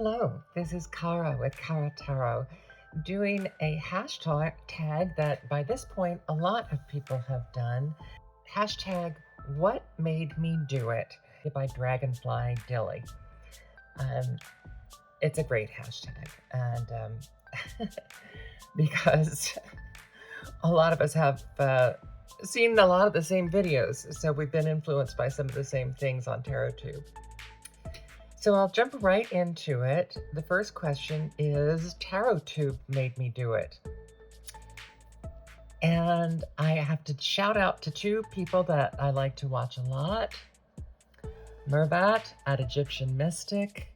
Hello, this is Cara with Cara Tarot, doing a hashtag that by this point a lot of people have done. Hashtag What Made Me Do It by Dragonfly Dilly. Um, it's a great hashtag, and because a lot of us have seen a lot of the same videos, so we've been influenced by some of the same things on Tarottube. So I'll jump right into it. The first question is, Tarottube made me do it. And I have to shout out to two people that I like to watch a lot. Mervat at Egyptian Mystic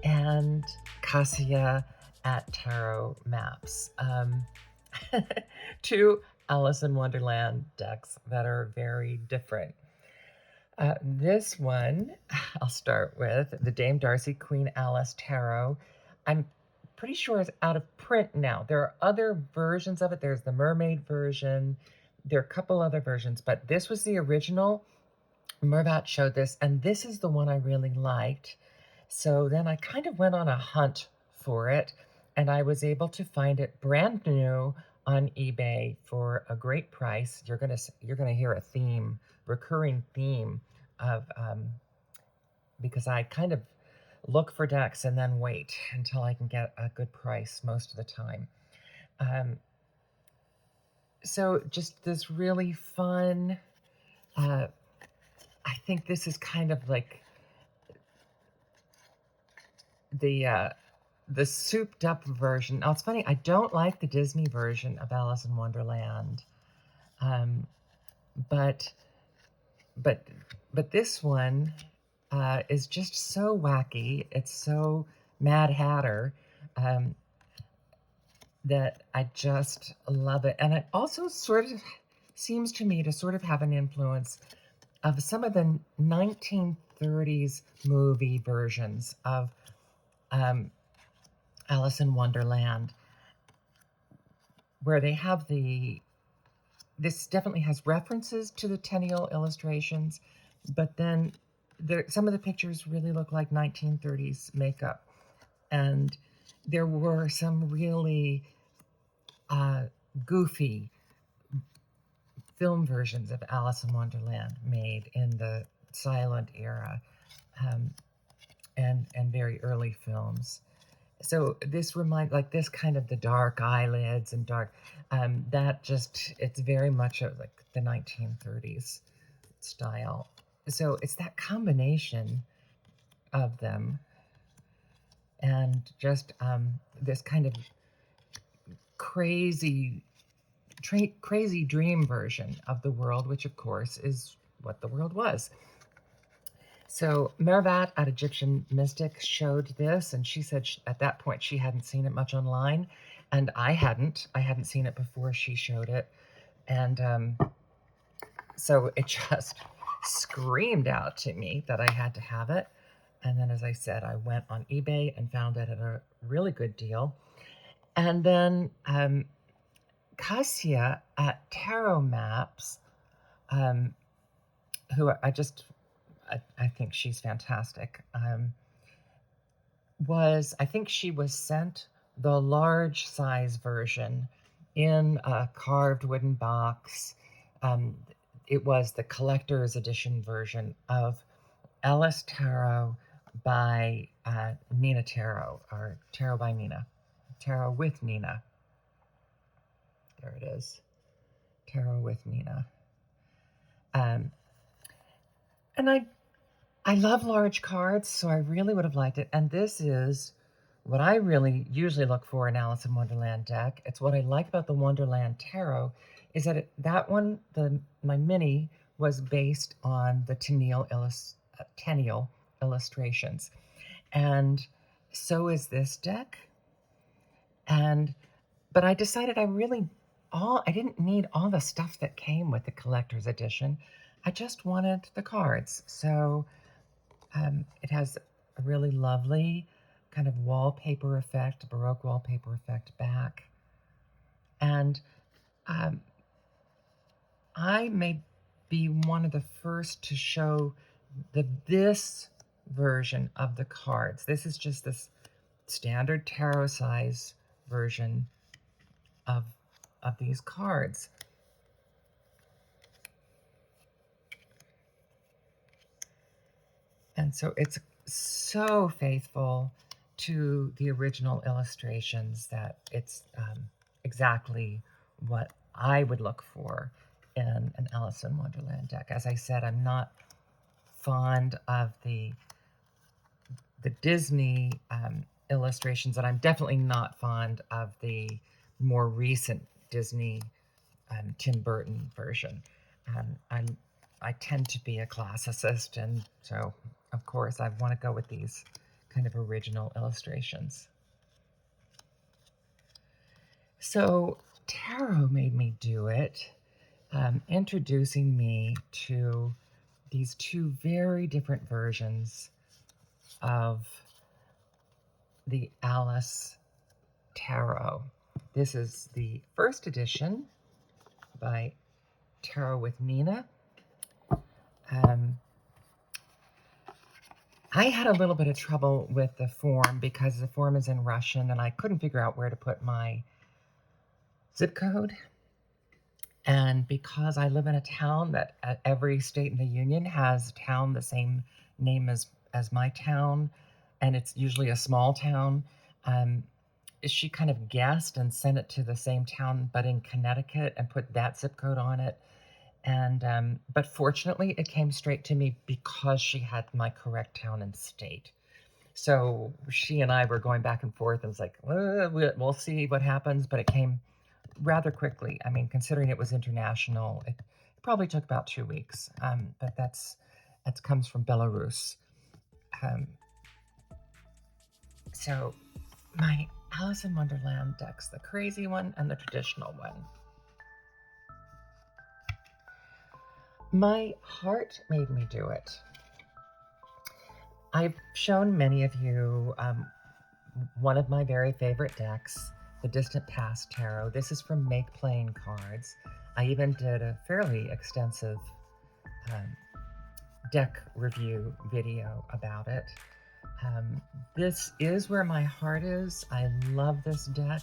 and Kasia at Tarot Maps. Two Alice in Wonderland decks that are very different. This one, I'll start with the Dame Darcy Queen Alice Tarot. I'm pretty sure it's out of print now. There are other versions of it. There's the mermaid version. There are a couple other versions, but this was the original. Mervat showed this, and this is the one I really liked. So then I kind of went on a hunt for it, and I was able to find it brand new on eBay for a great price. You're gonna hear a theme, recurring theme of because I kind of look for decks and then wait until I can get a good price most of the time. So just this really fun. I think this is kind of like the souped up version. Now it's funny, I don't like the Disney version of Alice in Wonderland, but this one is just so wacky. It's so Mad Hatter that I just love it, and it also sort of seems to me to sort of have an influence of some of the 1930s movie versions of Alice in Wonderland, where they have this definitely has references to the Tenniel illustrations, but then some of the pictures really look like 1930s makeup. And there were some really goofy film versions of Alice in Wonderland made in the silent era, and very early films. So this reminds, like this kind of the dark eyelids and dark, it's very much of like the 1930s style. So it's that combination of them and just this kind of crazy dream version of the world, which of course is what the world was. So Mervat at Egyptian Mystic showed this, and she said at that point she hadn't seen it much online, and I hadn't seen it before she showed it. And so it just screamed out to me that I had to have it. And then, as I said, I went on eBay and found it at a really good deal. And then Kasia at Tarot Maps, who I think she's fantastic, I think she was sent the large size version in a carved wooden box. It was the collector's edition version of Alice Tarot by Nina Tarot, or Tarot by Nina. Tarot with Nina. There it is. Tarot with Nina. And I love large cards, so I really would have liked it. And this is what I really usually look for in Alice in Wonderland deck. It's what I like about the Wonderland Tarot is that my mini was based on the Tenniel illustrations. And so is this deck. But I decided I didn't need all the stuff that came with the collector's edition. I just wanted the cards. So it has a really lovely kind of wallpaper effect, Baroque wallpaper effect back. And I may be one of the first to show this version of the cards. This is just this standard tarot size version of these cards. And so it's so faithful to the original illustrations that it's exactly what I would look for in an Alice in Wonderland deck. As I said, I'm not fond of the Disney illustrations, and I'm definitely not fond of the more recent Disney Tim Burton version. I tend to be a classicist, and so, of course, I want to go with these kind of original illustrations. So tarot made me do it, introducing me to these two very different versions of the Alice Tarot. This is the first edition by Tarot with Nina. I had a little bit of trouble with the form because the form is in Russian and I couldn't figure out where to put my zip code. And because I live in a town that every state in the Union has a town the same name as my town, and it's usually a small town, she kind of guessed and sent it to the same town but in Connecticut and put that zip code on it. And but fortunately, it came straight to me because she had my correct town and state. So she and I were going back and forth. It was like, we'll see what happens, but it came rather quickly. I mean, considering it was international, it probably took about 2 weeks. But that comes from Belarus. So my Alice in Wonderland decks, the crazy one and the traditional one. My heart made me do it. I've shown many of you one of my very favorite decks, the Distant Past Tarot. This is from Make Plain Cards. I even did a fairly extensive deck review video about it. This is where my heart is. I love this deck.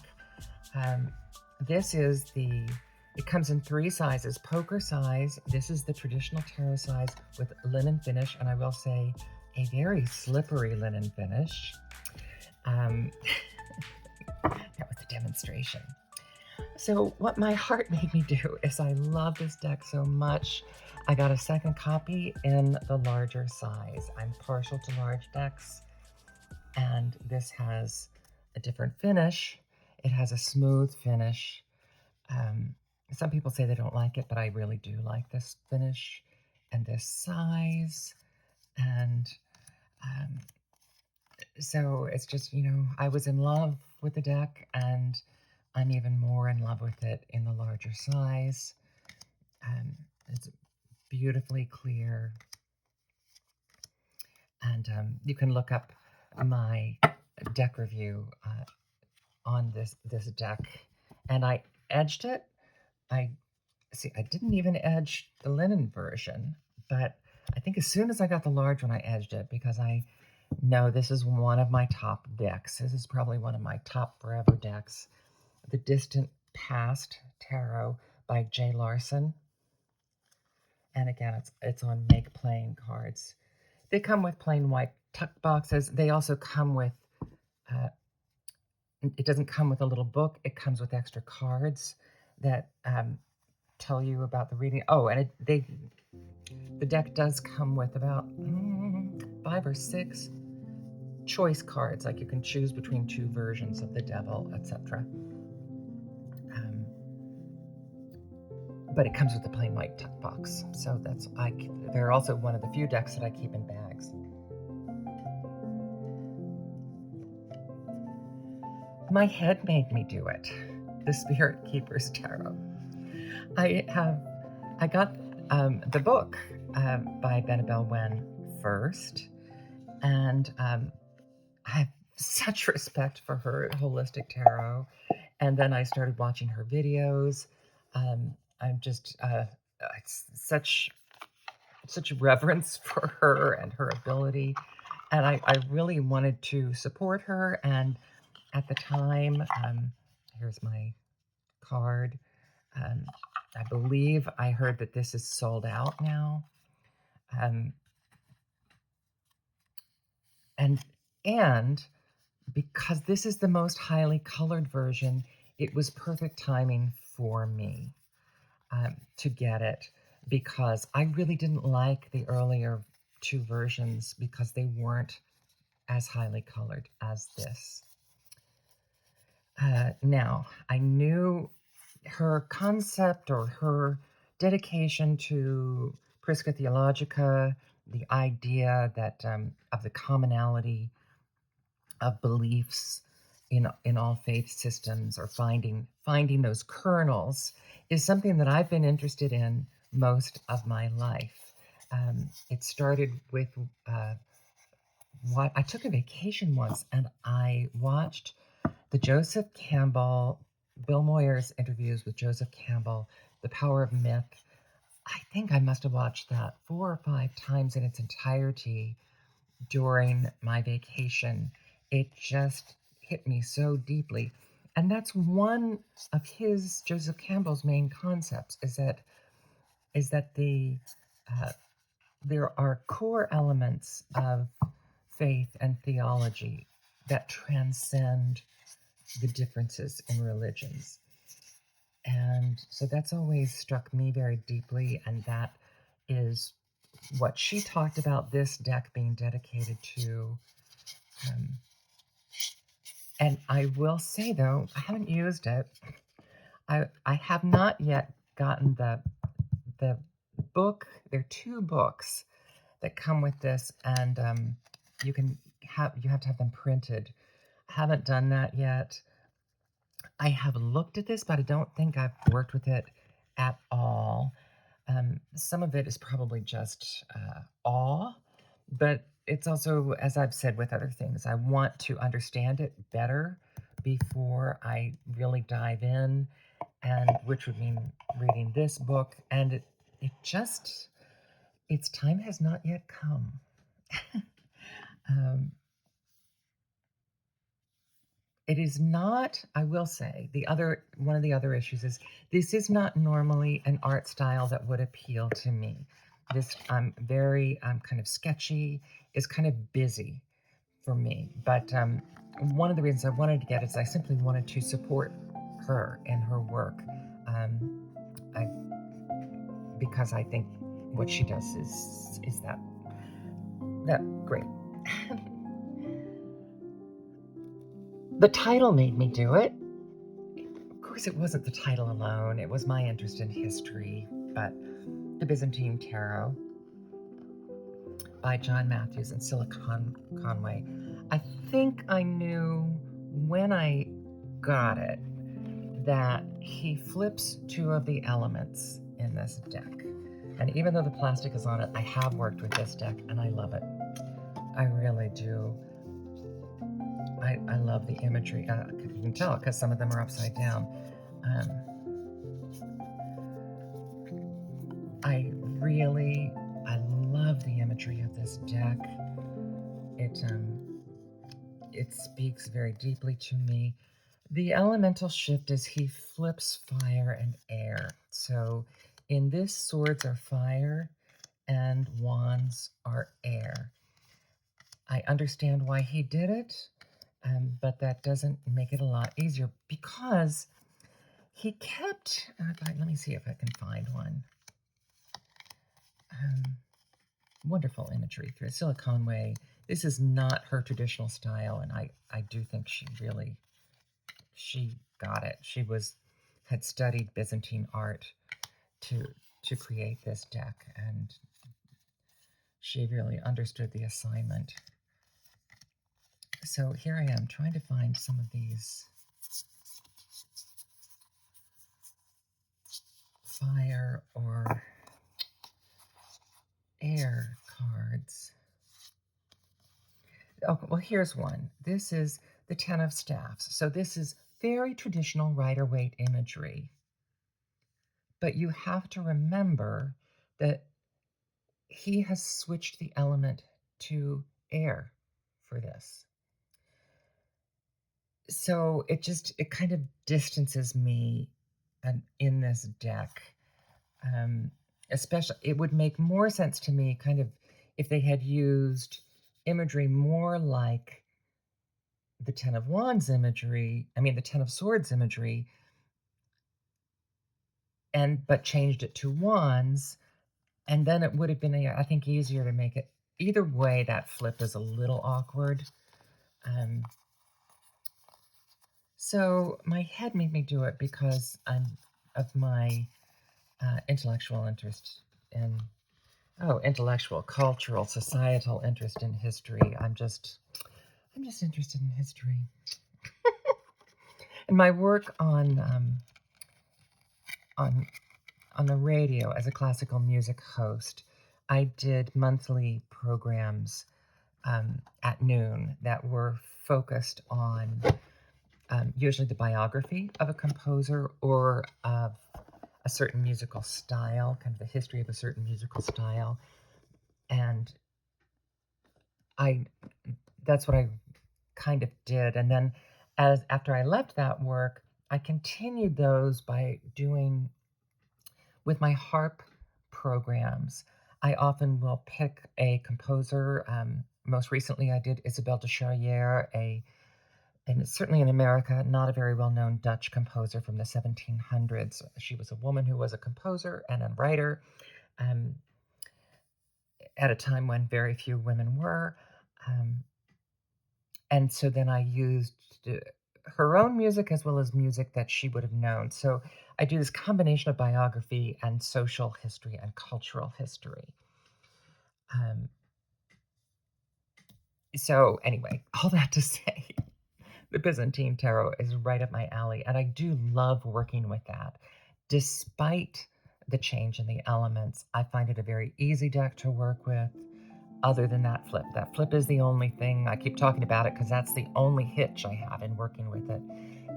It comes in 3 sizes. Poker size, this is the traditional tarot size with linen finish, and I will say a very slippery linen finish. That was the demonstration. So what my heart made me do is I love this deck so much. I got a second copy in the larger size. I'm partial to large decks, and this has a different finish. It has a smooth finish. Some people say they don't like it, but I really do like this finish and this size. And so it's just, I was in love with the deck, and I'm even more in love with it in the larger size. It's beautifully clear. And you can look up my deck review on this deck. And I edged it. I didn't even edge the linen version, but I think as soon as I got the large one, I edged it because I know this is one of my top decks. This is probably one of my top forever decks. The Distant Past Tarot by J. Larson. And again, it's on Make Plain Cards. They come with plain white tuck boxes. They also come with, it doesn't come with a little book. It comes with extra cards that tell you about the reading. Oh, and the deck does come with about 5 or 6 choice cards, like you can choose between 2 versions of the devil, etc. But it comes with the plain white tuck box. So they're also one of the few decks that I keep in bags. My head made me do it. The Spirit Keeper's Tarot. I got the book by Benabel Wen first, and I have such respect for her holistic tarot. And then I started watching her videos. I'm just such reverence for her and her ability. and I really wanted to support her. And at the time, here's my card. Um, I believe I heard that this is sold out now. Um, and and because this is the most highly colored version, it was perfect timing for me to get it, because I really didn't like the earlier two versions because they weren't as highly colored as this. Now, I knew her concept or her dedication to Prisca Theologica, the idea that of the commonality of beliefs in all faith systems, or finding those kernels, is something that I've been interested in most of my life. It started with what I took a vacation once, and I watched the Joseph Campbell, Bill Moyer's interviews with Joseph Campbell, The Power of Myth. I think I must have watched that 4 or 5 times in its entirety during my vacation. It just hit me so deeply. And that's one of his, Joseph Campbell's, main concepts, is that uh, there are core elements of faith and theology that transcend the differences in religions. And so that's always struck me very deeply, and that is what she talked about this deck being dedicated to. Um, and I will say, though, I haven't used it. I have not yet gotten the book. There are 2 books that come with this, and you have to have them printed. I haven't done that yet. I have looked at this, but I don't think I've worked with it at all. Some of it is probably just awe, but it's also, as I've said with other things, I want to understand it better before I really dive in, and which would mean reading this book. And it just, its time has not yet come. um, It is not, I will say, one of the other issues is this is not normally an art style that would appeal to me. This very kind of sketchy, is kind of busy for me. But one of the reasons I wanted to get it is I simply wanted to support her and her work, um, I, because I think what she does is that great. The title made me do it. Of course, it wasn't the title alone, it was my interest in history, but the Byzantine Tarot by John Matthews and Conway. I think I knew when I got it that he flips 2 of the elements in this deck. And even though the plastic is on it, I have worked with this deck and I love it. I really do. I love the imagery. You can tell because some of them are upside down. Um, I love the imagery of this deck. It speaks very deeply to me. The elemental shift is he flips fire and air. So in this, swords are fire and wands are air. I understand why he did it, but that doesn't make it a lot easier, because he kept, let me see if I can find one. Wonderful imagery through Silicon Conway. This is not her traditional style, and I do think she got it. She had studied Byzantine art to create this deck, and she really understood the assignment. So here I am trying to find some of these fire or air cards. Oh, well, here's one. This is the Ten of Staffs. So this is very traditional Rider-Waite imagery. But you have to remember that he has switched the element to air. for this. So it kind of distances me in this deck. Um, Especially, it would make more sense to me kind of if they had used imagery more like the Ten of Wands imagery, the Ten of Swords imagery, but changed it to wands, and then it would have been, I think, easier to make it. Either way, that flip is a little awkward. So my head made me do it because of my intellectual interest in, intellectual, cultural, societal interest in history. I'm just interested in history. And my work on the radio as a classical music host, I did monthly programs at noon that were focused on usually the biography of a composer or of a certain musical style, kind of the history of a certain musical style. And that's what I kind of did. And then after I left that work, I continued those by doing, with my harp programs, I often will pick a composer. Most recently, I did Isabelle de Charrière, and certainly in America, not a very well-known Dutch composer from the 1700s. She was a woman who was a composer and a writer at a time when very few women were. And so then I used her own music as well as music that she would have known. So I do this combination of biography and social history and cultural history. So anyway, all that to say, the Byzantine Tarot is right up my alley, and I do love working with that. Despite the change in the elements, I find it a very easy deck to work with, other than that flip. That flip is the only thing. I keep talking about it because that's the only hitch I have in working with it.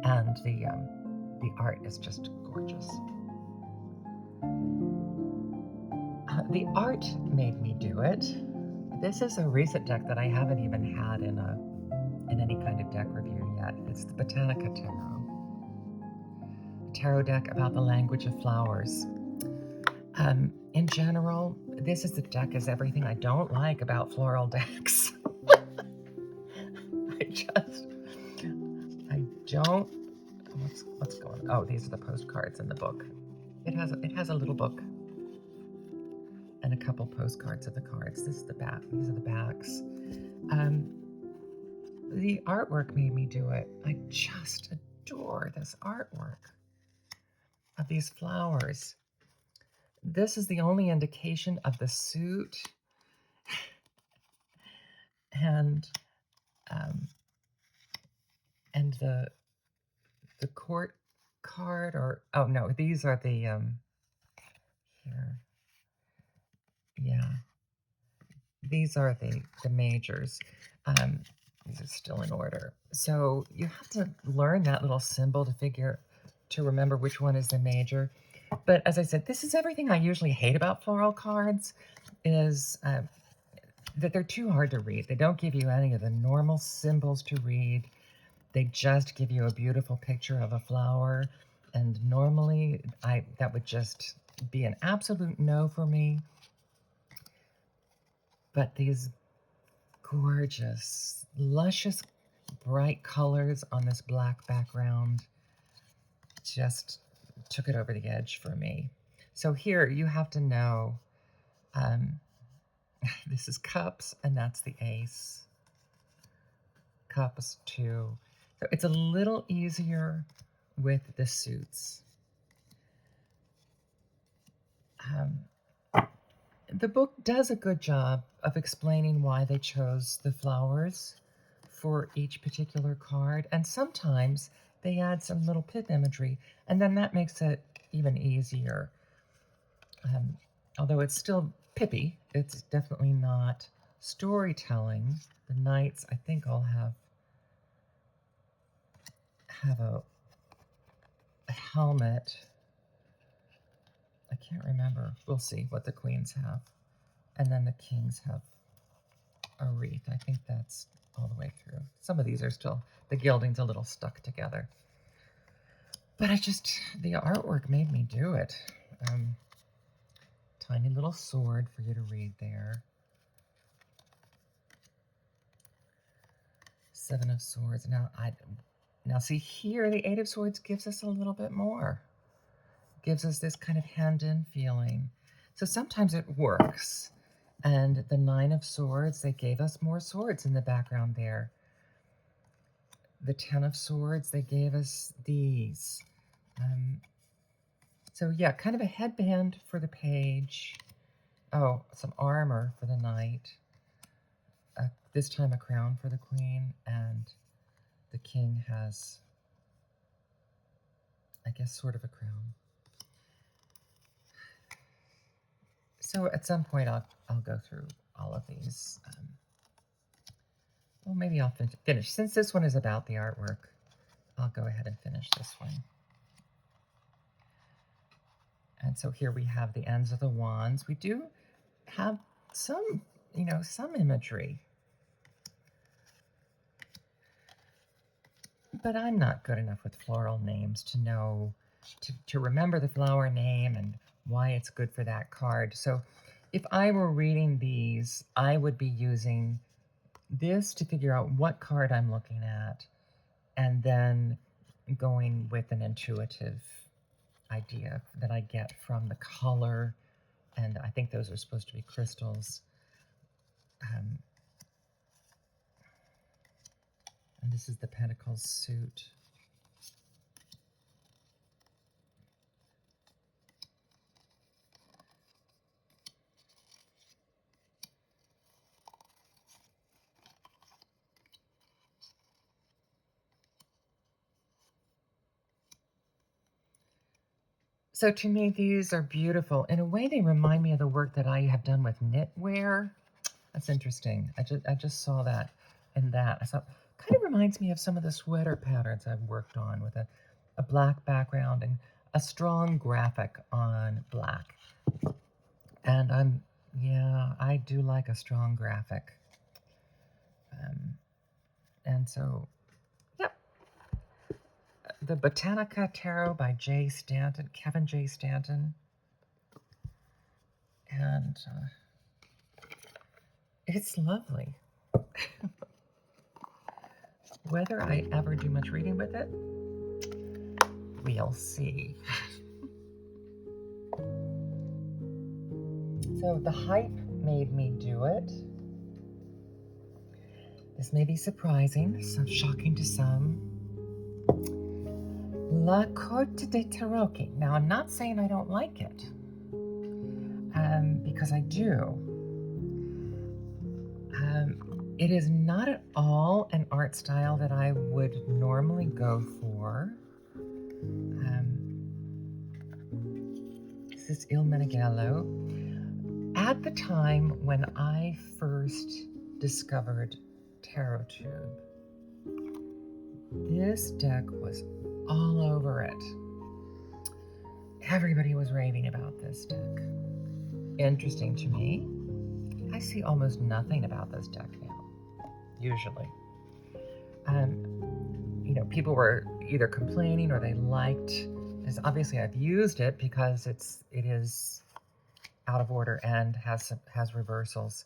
And the art is just gorgeous. The art made me do it. This is a recent deck that I haven't even had in any kind of deck review yet. It's the Botanica Tarot. A tarot deck about the language of flowers. In general, this is the deck is everything I don't like about floral decks. I don't, what's going on? Oh, these are the postcards in the book. It has a little book and a couple postcards of the cards. This is the back. These are the backs. The artwork made me do it. I just adore this artwork of these flowers. This is the only indication of the suit. And the court card, or oh no, these are the here. Yeah. These are the majors. These are still in order. So you have to learn that little symbol to remember which one is the major. But as I said, this is everything I usually hate about floral cards, is that they're too hard to read. They don't give you any of the normal symbols to read. They just give you a beautiful picture of a flower. And normally that would just be an absolute no for me. But these gorgeous, luscious, bright colors on this black background just took it over the edge for me. So here you have to know, this is cups and that's the ace. Cups 2. So it's a little easier with the suits. The book does a good job of explaining why they chose the flowers for each particular card, and sometimes they add some little pip imagery, and then that makes it even easier. Although it's still pippy, it's definitely not storytelling. The knights, I think, all have a helmet. I can't remember. We'll see what the queens have. And then the kings have a wreath. underneath. I think that's all the way through. Some of these are still, the gilding's a little stuck together. But the artwork made me do it. Tiny little sword for you to read there. Seven of Swords. Now see here, the Eight of Swords gives us a little bit more. Gives us this kind of hand-in feeling. So sometimes it works. And the Nine of Swords, they gave us more swords in the background there. The Ten of Swords, they gave us these. So yeah, kind of a headband for the page. Oh, some armor for the knight. This time a crown for the queen, and the king has, I guess, sort of a crown. So at some point I'll go through all of these. Well, maybe I'll finish. Since this one is about the artwork, I'll go ahead and finish this one. And so here we have the ends of the wands. We do have some, some imagery. But I'm not good enough with floral names to know, to remember the flower name and why it's good for that card. So if I were reading these, I would be using this to figure out what card I'm looking at, and then going with an intuitive idea that I get from the color, and I think those are supposed to be crystals. And this is the Pentacles suit. So to me, these are beautiful. In a way, they remind me of the work that I have done with knitwear. That's interesting. I just saw that in that. I thought, kind of reminds me of some of the sweater patterns I've worked on with a black background and a strong graphic on black. And I do like a strong graphic. And so, yep. The Botanica Tarot by Kevin J. Stanton. And it's lovely. Whether I ever do much reading with it, we'll see. So the hype made me do it. This may be surprising, some shocking to some. La Corta de Tarocchi. Now, I'm not saying I don't like it, because I do. It is not at all an art style that I would normally go for. This is Il Menegello. At the time when I first discovered Tarottube, this deck was all over it. Everybody was raving about this deck. Interesting to me, I see almost nothing about this deck now, usually. People were either complaining or they liked, because obviously I've used it because it is out of order and has reversals.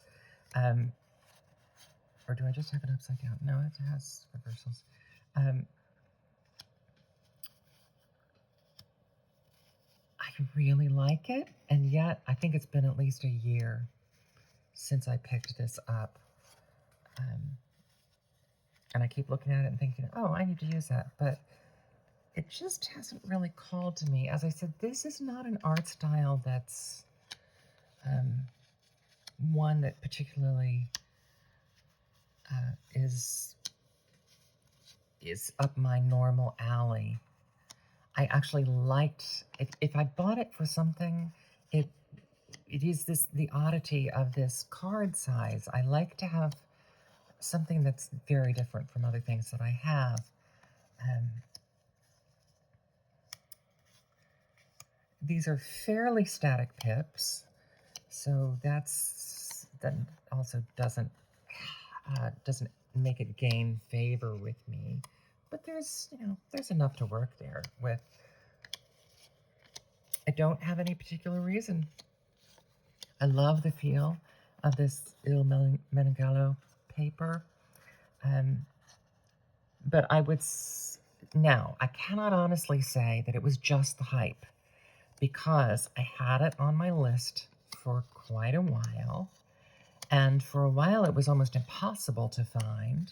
Or do I just have it upside down? No, it has reversals. I really like it, and yet I think it's been at least a year since I picked this up. And I keep looking at it and thinking, oh, I need to use that. But it just hasn't really called to me. As I said, this is not an art style that's one that particularly is up my normal alley. I actually liked, if I bought it for something, it is the oddity of this card size. I like to have something that's very different from other things that I have. These are fairly static pips, so that also doesn't doesn't make it gain favor with me, but there's, there's enough to work there with. I don't have any particular reason. I love the feel of this Il Meneghello paper, but now I cannot honestly say that it was just the hype, because I had it on my list for quite a while, and for a while it was almost impossible to find.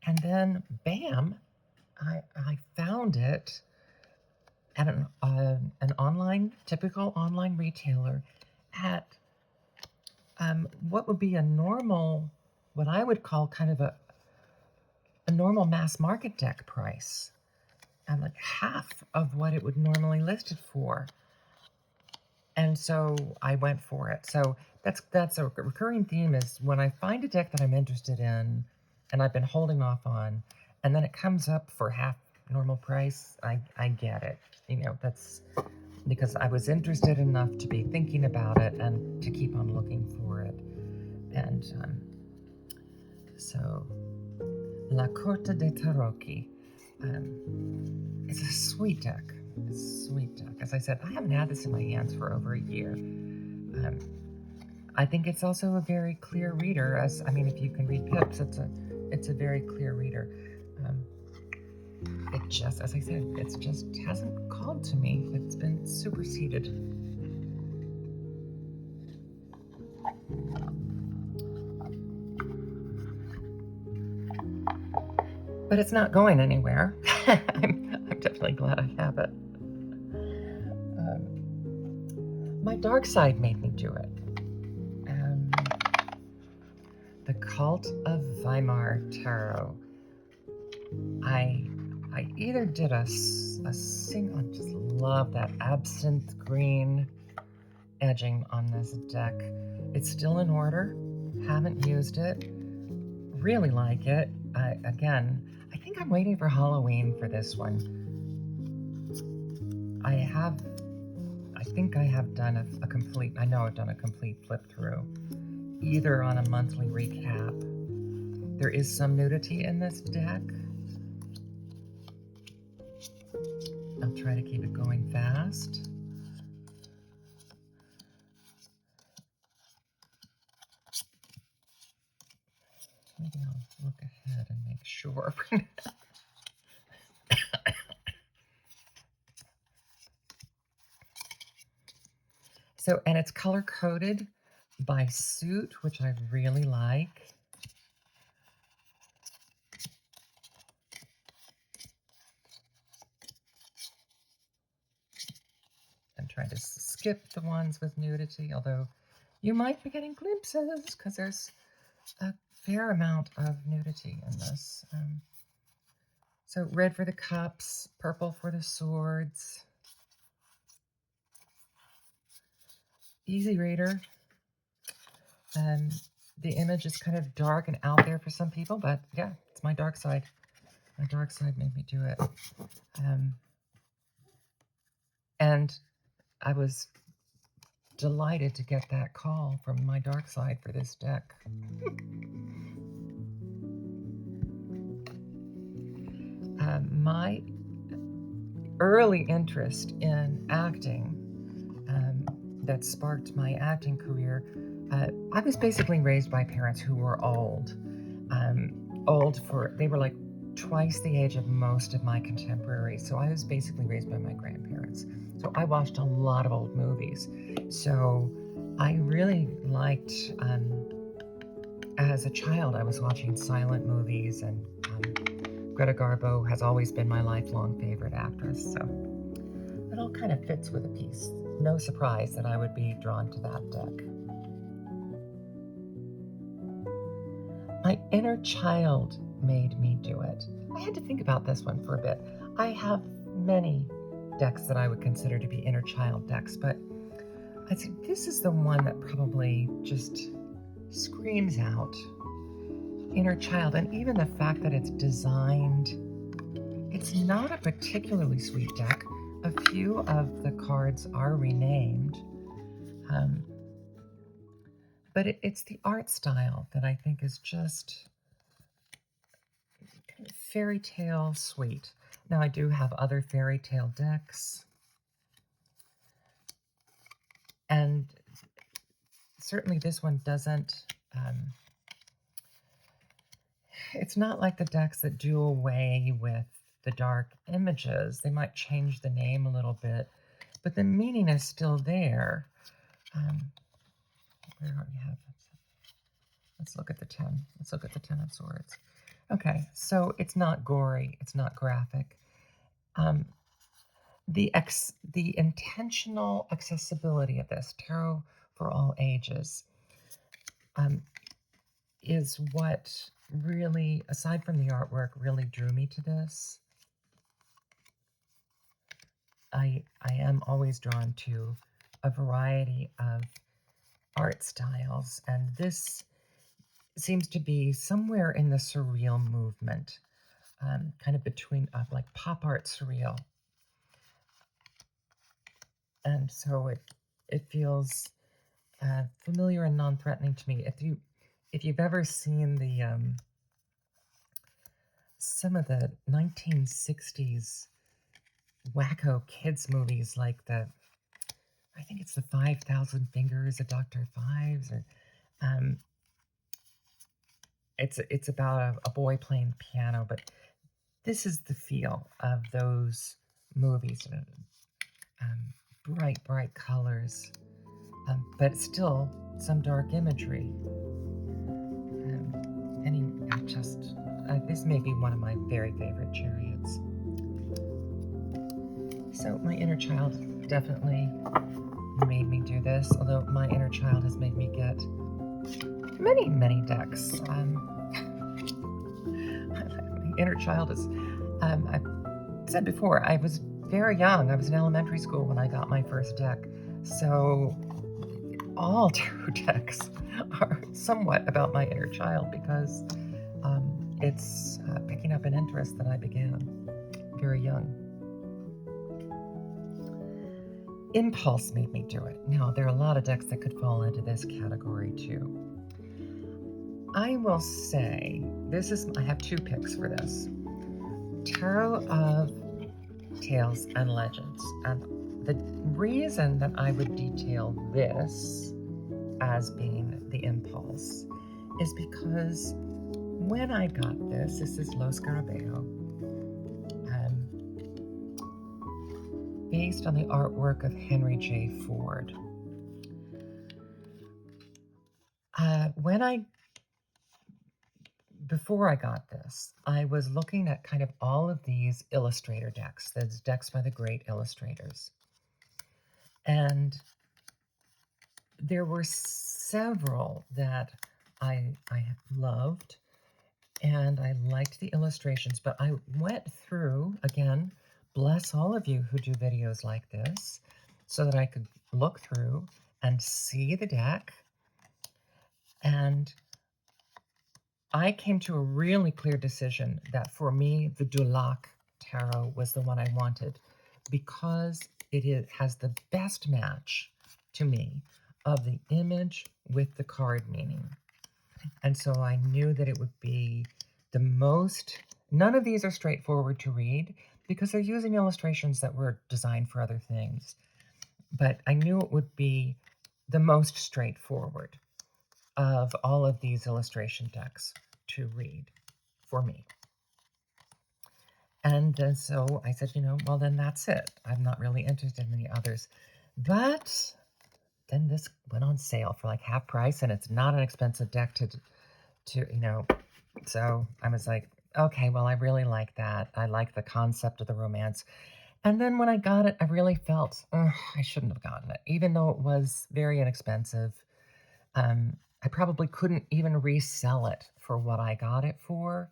And then, bam, I found it at an typical online retailer at what would be what I would call kind of a normal mass market deck price, and like half of what it would normally list it for. And so I went for it. So that's a recurring theme, is when I find a deck that I'm interested in and I've been holding off on, and then it comes up for half normal price, I get it. That's because I was interested enough to be thinking about it and to keep on looking for it. And so La Corta dei Tarocchi. It's a sweet deck. It's a sweet deck. As I said, I haven't had this in my hands for over a year. I think it's also a very clear reader. If you can read pips, it's a very clear reader. It just, as I said, it just hasn't called to me. It's been superseded. But it's not going anywhere. I'm definitely glad I have it. My dark side made me do it. The Cult of Weimar Tarot. I either did a single, I just love that absinthe green edging on this deck. It's still in order. Haven't used it. Really like it. Again, I think I'm waiting for Halloween for this one. I think I have done I know I've done a complete flip through, either on a monthly recap. There is some nudity in this deck. I'll try to keep it going fast. Maybe I'll look ahead and make sure. So, and it's color coded by suit, which I really like. I'm trying to skip the ones with nudity, although you might be getting glimpses because there's a fair amount of nudity in this. So red for the cups, purple for the swords. Easy reader. The image is kind of dark and out there for some people, but yeah, it's my dark side. My dark side made me do it. And I was delighted to get that call from my dark side for this deck. My early interest in acting that sparked my acting career, I was basically raised by parents who were old. They were like twice the age of most of my contemporaries. So I was basically raised by my grandparents. So I watched a lot of old movies. So I really liked, as a child, I was watching silent movies, and Greta Garbo has always been my lifelong favorite actress. So it all kind of fits with a piece. No surprise that I would be drawn to that deck. My inner child made me do it. I had to think about this one for a bit. I have many decks that I would consider to be inner child decks, but I'd say this is the one that probably just screams out inner child. And even the fact that it's designed, it's not a particularly sweet deck. A few of the cards are renamed, but it's the art style that I think is just fairy tale sweet. Now, I do have other fairy tale decks, and certainly this one doesn't, it's not like the decks that do away with the dark images. They might change the name a little bit, but the meaning is still there. Where do we have? Let's look at the 10. Let's look at the 10 of Swords. Okay, so it's not gory. It's not graphic. The intentional accessibility of this, tarot for all ages, is what really, aside from the artwork, really drew me to this. I am always drawn to a variety of art styles, and this seems to be somewhere in the surreal movement, kind of between like pop art surreal. And so it feels familiar and non-threatening to me. If you've ever seen the some of the 1960s wacko kids movies, like I think it's the 5,000 Fingers of Dr. Fives, or it's about a boy playing piano, but this is the feel of those movies. Bright colors, but still some dark imagery. This may be one of my very favorite chariots. So my inner child definitely made me do this, although my inner child has made me get many decks. My inner child is, I've said before, I was very young. I was in elementary school when I got my first deck. So all tarot decks are somewhat about my inner child, because it's picking up an interest that I began very young. Impulse made me do it. Now, there are a lot of decks that could fall into this category too. I will say, I have two picks for this. Tarot of Tales and Legends. And the reason that I would detail this as being the impulse is because when I got this is Lo Scarabeo, based on the artwork of Henry J. Ford. Before I got this, I was looking at kind of all of these illustrator decks, those decks by the great illustrators. And there were several that I loved, and I liked the illustrations, but I went through, again, bless all of you who do videos like this, so that I could look through and see the deck. And I came to a really clear decision that for me, the Dulac Tarot was the one I wanted, because it has the best match to me of the image with the card meaning. And so I knew that it would be the most, none of these are straightforward to read because they're using illustrations that were designed for other things. But I knew it would be the most straightforward of all of these illustration decks to read for me. And so I said, well, then that's it. I'm not really interested in the others. But then this went on sale for like half price, and it's not an expensive deck to so I was like, okay, well, I really like that. I like the concept of the romance. And then when I got it, I really felt, I shouldn't have gotten it, even though it was very inexpensive. I probably couldn't even resell it for what I got it for,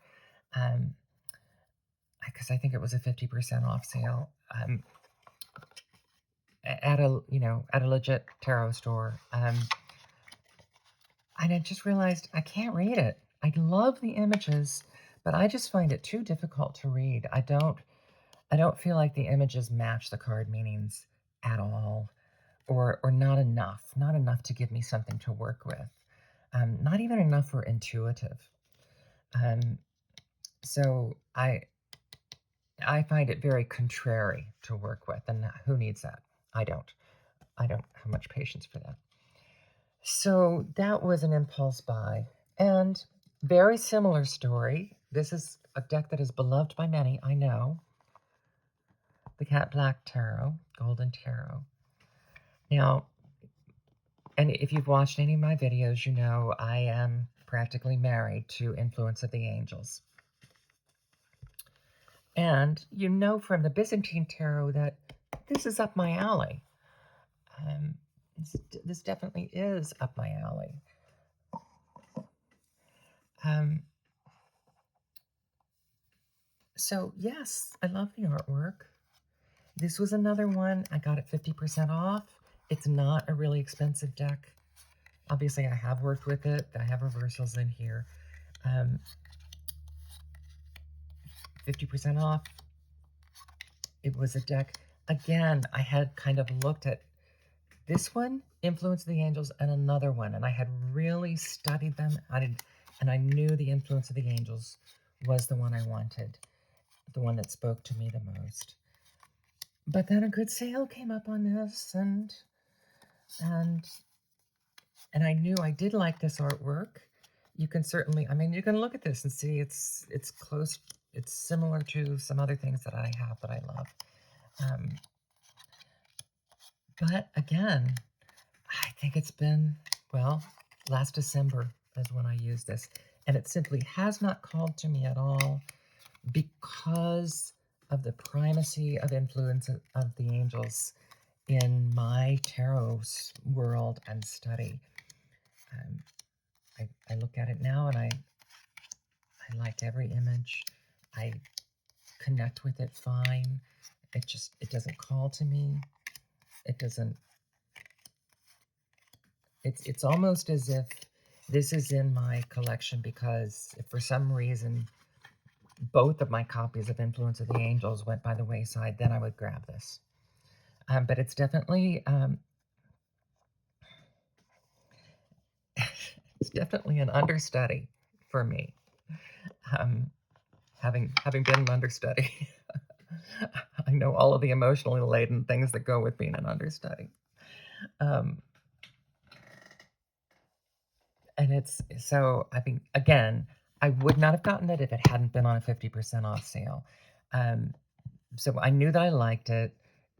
because I think it was a 50% off sale at a legit tarot store. And I just realized I can't read it. I love the images, but I just find it too difficult to read. I don't feel like the images match the card meanings at all, or not enough to give me something to work with. not even enough for intuitive. So I find it very contrary to work with, and who needs that? I don't. I don't have much patience for that. So that was an impulse buy. And very similar story. This is a deck that is beloved by many, I know. The Cat Black Tarot, Golden Tarot. Now, and if you've watched any of my videos, you know I am practically married to Influence of the Angels. And you know from the Byzantine Tarot that this is up my alley. This definitely is up my alley. So yes, I love the artwork. This was another one. I got it 50% off. It's not a really expensive deck. Obviously, I have worked with it. I have reversals in here. 50% off. It was a deck. Again, I had kind of looked at this one, Influence of the Angels, and another one, and I had really studied them. And I knew the Influence of the Angels was the one I wanted, the one that spoke to me the most. But then a good sale came up on this, and I knew I did like this artwork. You can certainly, I mean, you can look at this and see it's close, it's similar to some other things that I have that I love. But again, I think it's been, well, last December is when I used this, and it simply has not called to me at all because of the primacy of Influence of the Angels in my tarot world and study. I look at it now and I like every image. I connect with it fine. It doesn't call to me. It doesn't, it's almost as if this is in my collection because if for some reason both of my copies of Influence of the Angels went by the wayside, then I would grab this. But it's definitely, it's definitely an understudy for me. Having been an understudy, I know all of the emotionally laden things that go with being an understudy. And it's, so I think, again, I would not have gotten it if it hadn't been on a 50% off sale. So I knew that I liked it.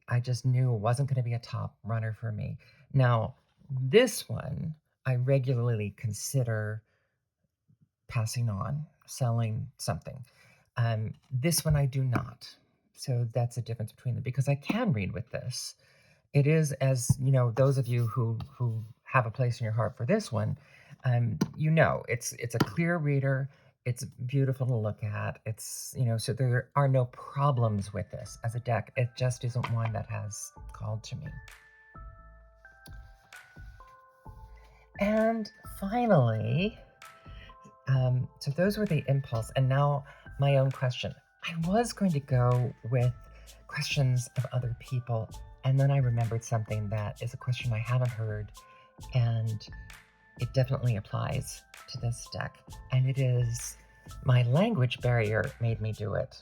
I just knew it wasn't going to be a top runner for me. Now, this one, I regularly consider passing on, selling something. This one I do not. So that's the difference between them, because I can read with this. It is, as you know, those of you who have a place in your heart for this one, you know, it's a clear reader. It's beautiful to look at. It's, you know, so there are no problems with this as a deck. It just isn't one that has called to me. And finally, so those were the impulse. And now my own question. I was going to go with questions of other people, and then I remembered something that is a question I haven't heard, and it definitely applies to this deck. And it is, my language barrier made me do it.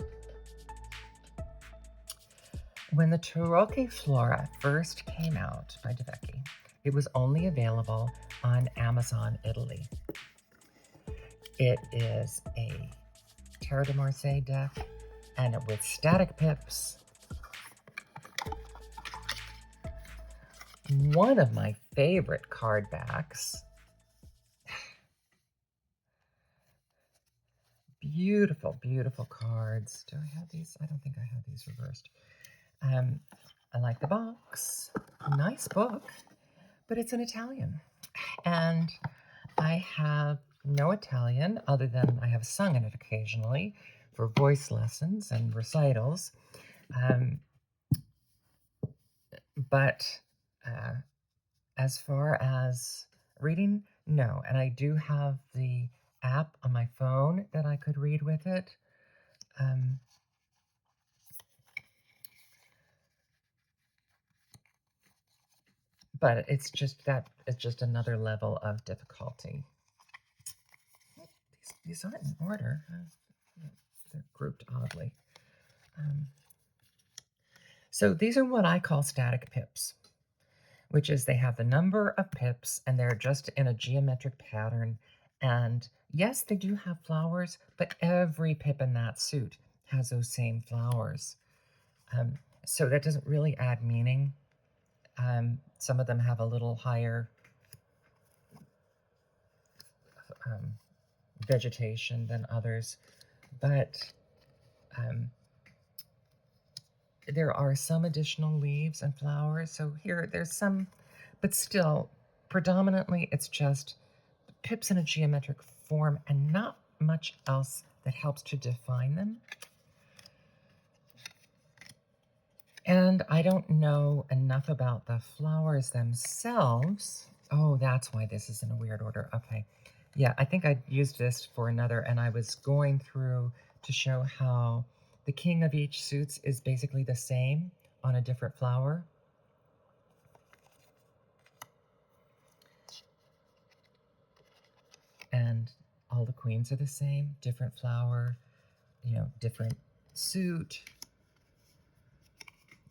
When the Tarocchi Flora first came out by Devecchi, it was only available on Amazon Italy. It is a Tarot de Marseille deck, and with static pips. One of my favorite card backs. Beautiful, beautiful cards. Do I have these? I don't think I have these reversed. I like the box. Nice book, but it's in Italian. And I have no Italian other than I have sung in it occasionally for voice lessons and recitals. But as far as reading, no. And I do have the app on my phone that I could read with it. But it's just that, it's just another level of difficulty. these aren't in order. They're grouped oddly. So these are what I call static pips, which is they have the number of pips and they're just in a geometric pattern. And yes, they do have flowers, but every pip in that suit has those same flowers. So that doesn't really add meaning. Some of them have a little higher vegetation than others, but there are some additional leaves and flowers. So here, there's some, but still, predominantly, it's just pips in a geometric form and not much else that helps to define them. And I don't know enough about the flowers themselves. Oh, that's why this is in a weird order. Okay. Yeah, I think I used this for another, and I was going through to show how the king of each suits is basically the same on a different flower. And all the queens are the same, different flower, you know, different suit.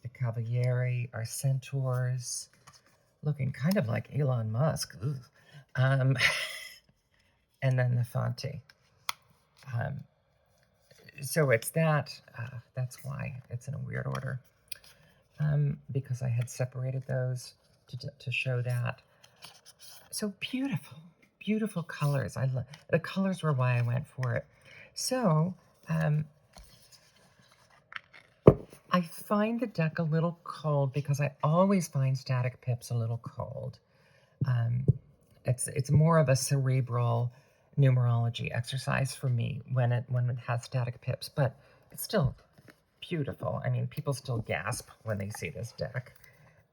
The Cavalieri are centaurs, looking kind of like Elon Musk. And then the Fonte. So it's that. That's why it's in a weird order. Because I had separated those to show that. So beautiful, beautiful colors. The colors were why I went for it. So I find the deck a little cold because I always find static pips a little cold. It's more of a cerebral numerology exercise for me when it has static pips, but it's still beautiful. I mean, people still gasp when they see this deck,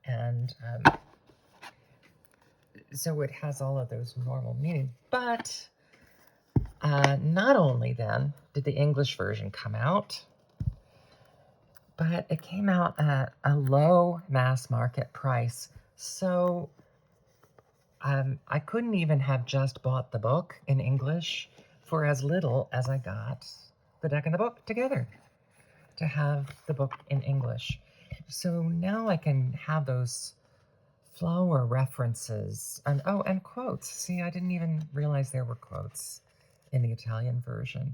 and so it has all of those normal meanings. But not only then did the English version come out, but it came out at a low mass market price. So I couldn't even have just bought the book in English for as little as I got the deck and the book together to have the book in English. So now I can have those flower references and and quotes. See, I didn't even realize there were quotes in the Italian version.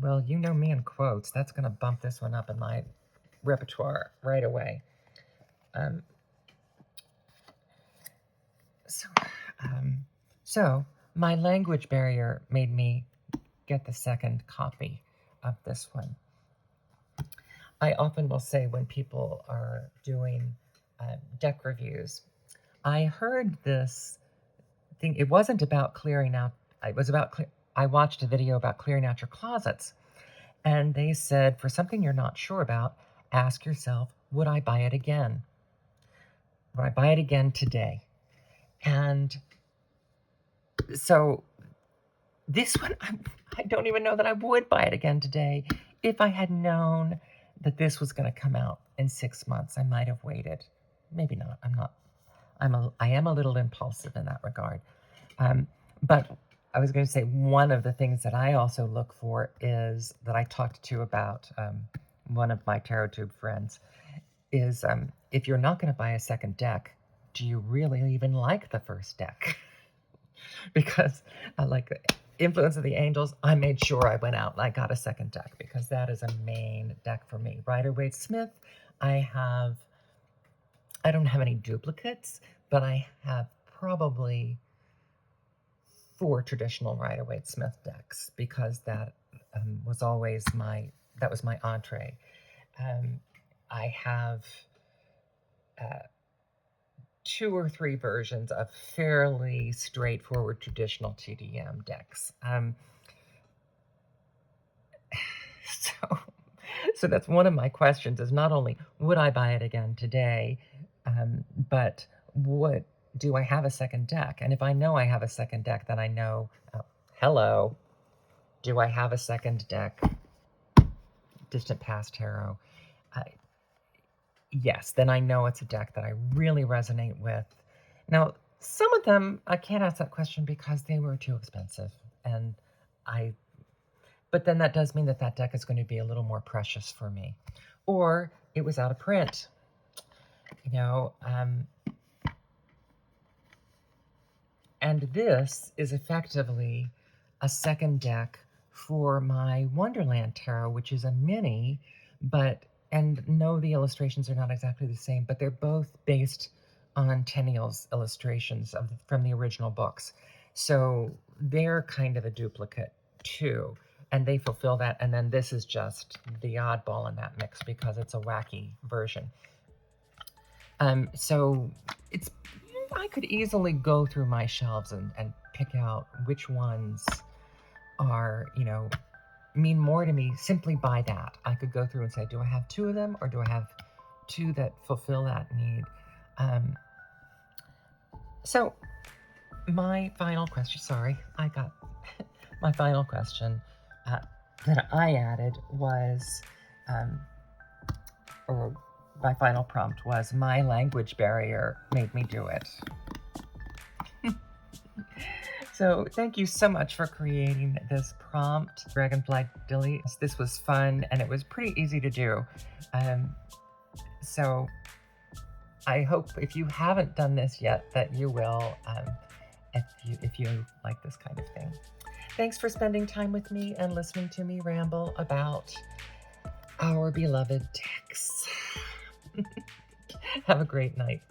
Well, you know me and quotes. That's going to bump this one up in my repertoire right away. So my language barrier made me get the second copy of this one. I often will say when people are doing deck reviews, I heard this thing. It wasn't about clearing out. It was about. I watched a video about clearing out your closets, and they said for something you're not sure about, ask yourself, would I buy it again? Would I buy it again today? And so this one, I don't even know that I would buy it again today. If I had known that this was going to come out in 6 months, I might have waited. Maybe not. I am a little impulsive in that regard. But I was going to say one of the things that I also look for is that I talked to about one of my Tarottube friends is if you're not going to buy a second deck, do you really even like the first deck? Because I like the Influence of the Angels. I made sure I went out and I got a second deck because that is a main deck for me. Rider-Waite-Smith, I don't have any duplicates, but I have probably 4 traditional Rider-Waite-Smith decks because that was always my entree. I have 2 or 3 versions of fairly straightforward traditional TDM decks. So that's one of my questions is not only would I buy it again today, but do I have a second deck? And if I know I have a second deck, then I know, hello, do I have a second deck? Distant Past Tarot. Yes, then I know it's a deck that I really resonate with. Now, some of them, I can't ask that question because they were too expensive. and but then that does mean that that deck is going to be a little more precious for me. Or it was out of print. You know, and this is effectively a second deck for my Wonderland Tarot, which is a mini, and no, the illustrations are not exactly the same, but they're both based on Tenniel's illustrations from the original books. So they're kind of a duplicate too, and they fulfill that. And then this is just the oddball in that mix because it's a wacky version. So I could easily go through my shelves and pick out which ones are, mean more to me simply by that. I could go through and say, do I have two of them, or do I have two that fulfill that need? So my final question, sorry, I got my final question that I added was, or my final prompt was, my language barrier made me do it. So thank you so much for creating this prompt, Dragonfly Dilly. This was fun and it was pretty easy to do. So I hope if you haven't done this yet that you will, if you like this kind of thing. Thanks for spending time with me and listening to me ramble about our beloved decks. Have a great night.